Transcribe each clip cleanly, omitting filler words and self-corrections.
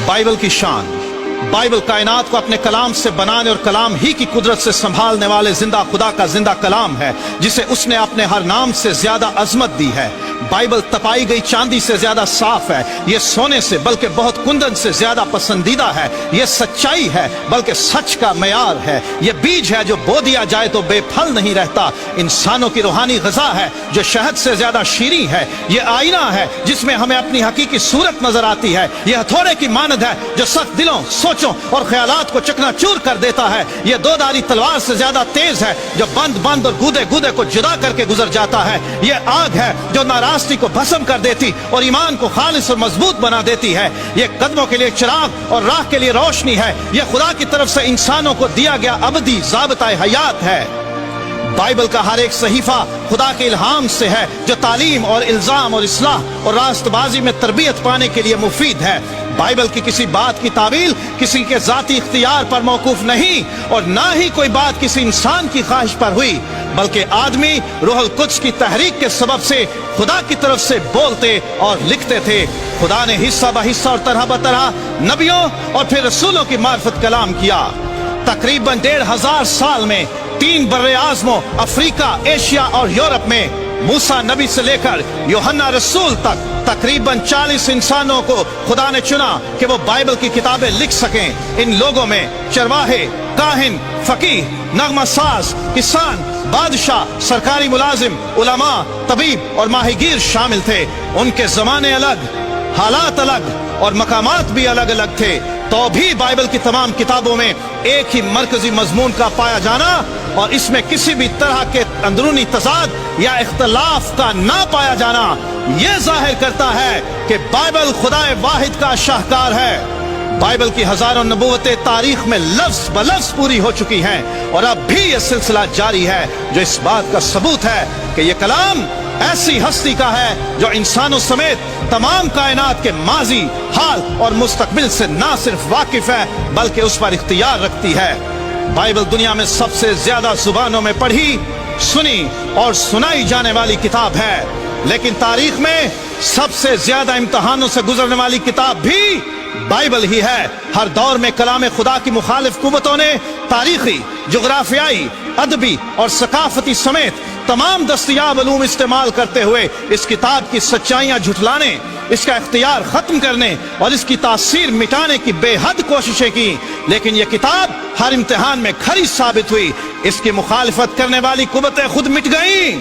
Bible की शान। Bible कायनात को अपने कलाम से बनाने और कलाम ही की कुदरत से संभालने वाले जिंदा खुदा का जिंदा कलाम है, जिसे उसने अपने हर नाम से ज्यादा अजमत दी है। बाइबल तपाई गई चांदी से ज्यादा साफ है, ये सोने से बल्कि बहुत कुंदन से ज्यादा पसंदीदा है। ये सच्चाई है बल्कि सच का मयार है। ये बीज है जो बो दिया जाए तो बेफल नहीं रहता। इंसानों की रूहानी ग़िज़ा है जो शहद से ज्यादा शीरीं है। ये आईना है जिसमें हमें अपनी हकीकी सूरत नजर आती है। ये हथौड़े की मानद है जो सख्त दिलों, सोचों और ख्यालात को चकनाचूर कर देता है। ये दो धारी तलवार से ज्यादा तेज है जो बंद बंद और गूदे गूदे को जुदा करके गुजर जाता है। ये आग है जो नाराज़गी को भस्म कर देती और ईमान को खालिस और मजबूत बना देती है। ये कदमों के लिए चिराग और राह के लिए रोशनी है। ये खुदा की तरफ से इंसानों को दिया गया अबदी ज़ाबिता हयात है। बाइबल का हर एक सहीफा खुदा के इल्हाम से है जो तालीम और इल्जाम और इस्लाह और रास्तबाजी में तरबियत पाने के लिए मुफीद है। बाइबल की किसी बात की तावील किसी के जाती इख्तियार पर मौकूफ नहीं और ना ही कोई बात किसी इंसान की ख्वाहिश पर हुई, बल्कि आदमी रूहुल कुद्स की तहरीक के सबब से खुदा की तरफ से बोलते और लिखते थे। खुदा ने हिस्सा ब हिस्सा और तरह ब तरह नबियों और फिर रसूलों की मार्फत कलाम किया। तकरीबन 1500 साल में 3 बर्रे आज़मों अफ्रीका, एशिया और यूरोप में मूसा नबी से लेकर यूहन्ना रसूल तक तकरीबन 40 इंसानों को खुदा ने चुना कि वो बाइबल की किताबें लिख सकें। इन लोगों में चरवाहे, काहिन, फकीह, नगमा साज, किसान, बादशाह, सरकारी मुलाजिम, उलमा, तबीब और माहिगीर शामिल थे। उनके जमाने अलग, हालात अलग और मकामात भी अलग अलग थे, तो भी बाइबल की तमाम किताबों में एक ही मरकजी मजमून का पाया जाना और इसमें किसी भी तरह के अंदरूनी तजाद या इख्तलाफ का ना पाया जाना यह जाहिर करता है कि बाइबल खुदाए वाहिद का शाहकार है। बाइबल की हजारों नबूवतें तारीख में लफ्ज ब लफ्ज पूरी हो चुकी हैं और अब भी यह सिलसिला जारी है, जो इस बात का सबूत है कि यह कलाम ऐसी हस्ती का है जो इंसानों समेत तमाम कायनात के माजी, हाल और मुस्तकबिल से ना सिर्फ वाकिफ है बल्कि उस पर इख्तियार रखती है। बाइबल दुनिया में सबसे ज्यादा जुबानों में पढ़ी, सुनी और सुनाई जाने वाली किताब है, लेकिन तारीख में सबसे ज्यादा इम्तहानों से गुजरने वाली किताब भी बाइबल ही है। हर दौर में कलाम खुदा की मुखालिफ कुव्वतों ने तारीखी, जुग्राफियाई, अदबी और सकाफती समेत तमाम दस्तयाब उलूम इस्तेमाल करते हुए इस किताब की सच्चाइयां झुठलाने, इसका इख्तियार खत्म करने और इसकी तासीर मिटाने की बेहद कोशिशें की, लेकिन यह किताब हर इम्तिहान में खरी साबित हुई। इसकी मुखालिफत करने वाली कुव्वतें खुद मिट गईं,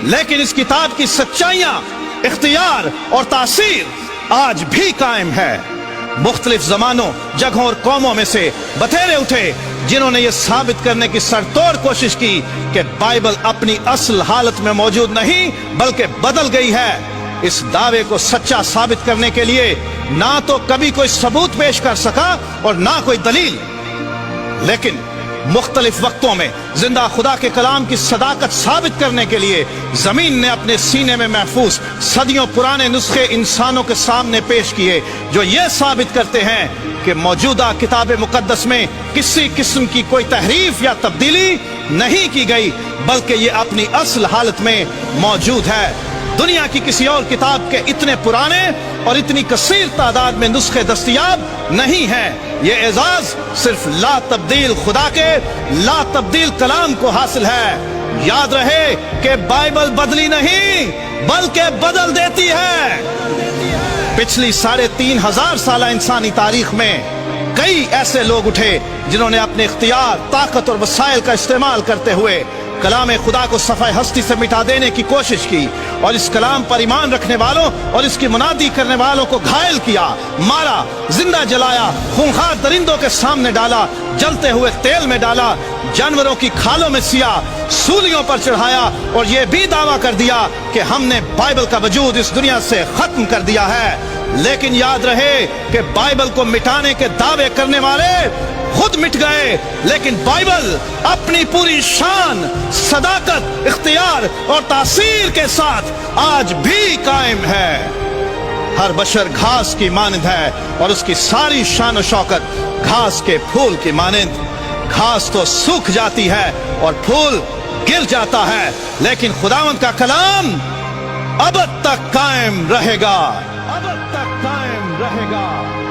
लेकिन इस किताब की सच्चाइयां, इख्तियार और तासीर आज भी कायम है। मुख्तलिफ जमानों, जगहों और कौमों में से बतेरे उठे जिन्होंने ये साबित करने की सरतोड़ कोशिश की कि बाइबल अपनी असल हालत में मौजूद नहीं बल्कि बदल गई है। इस दावे को सच्चा साबित करने के लिए ना तो कभी कोई सबूत पेश कर सका और ना कोई दलील, लेकिन मुख्तलिफ वक्तों में जिंदा खुदा के कलाम की सदाकत साबित करने के लिए जमीन ने अपने सीने में महफूज सदियों पुराने नुस्खे इंसानों के सामने पेश किए, जो ये साबित करते हैं कि मौजूदा किताब मुकद्दस में किसी किस्म की कोई तहरीफ या तब्दीली नहीं की गई, बल्कि ये अपनी असल हालत में मौजूद है। दुनिया की किसी और किताब के इतने पुराने और इतनी कसीर तादाद में नुस्खे दस्तयाब नहीं हैं। ये एजाज सिर्फ ला तब्दील खुदा के ला तब्दील कलाम को हासिल है। याद रहे कि बाइबल बदली नहीं बल्कि बदल देती है। पिछली 3500 साल इंसानी तारीख में कई ऐसे लोग उठे जिन्होंने अपने इख्तियार, ताकत और वसाइल का इस्तेमाल करते हुए कलाम खुदा को सफ़ाए हस्ती से मिटा देने की कोशिश की और इस कलाम पर ईमान रखने वालों और इसकी मुनादी करने वालों को घायल किया, मारा, जिंदा जलाया, खूंखार दरिंदों के सामने डाला, जलते हुए तेल में डाला, जानवरों की खालों में सिया, सूलियों पर चढ़ाया और यह भी दावा कर दिया कि हमने बाइबल का वजूद इस दुनिया से खत्म कर दिया है। लेकिन याद रहे कि बाइबल को मिटाने के दावे करने वाले खुद मिट गए, लेकिन बाइबल अपनी पूरी शान, सदाकत, इख्तियार और तासीर के साथ आज भी कायम है। हर बशर घास की मानंद है और उसकी सारी शान और शौकत घास के फूल की मानंद। घास तो सूख जाती है और फूल गिर जाता है, लेकिन खुदावंद का कलाम अब तक कायम रहेगा, अब तक कायम रहेगा।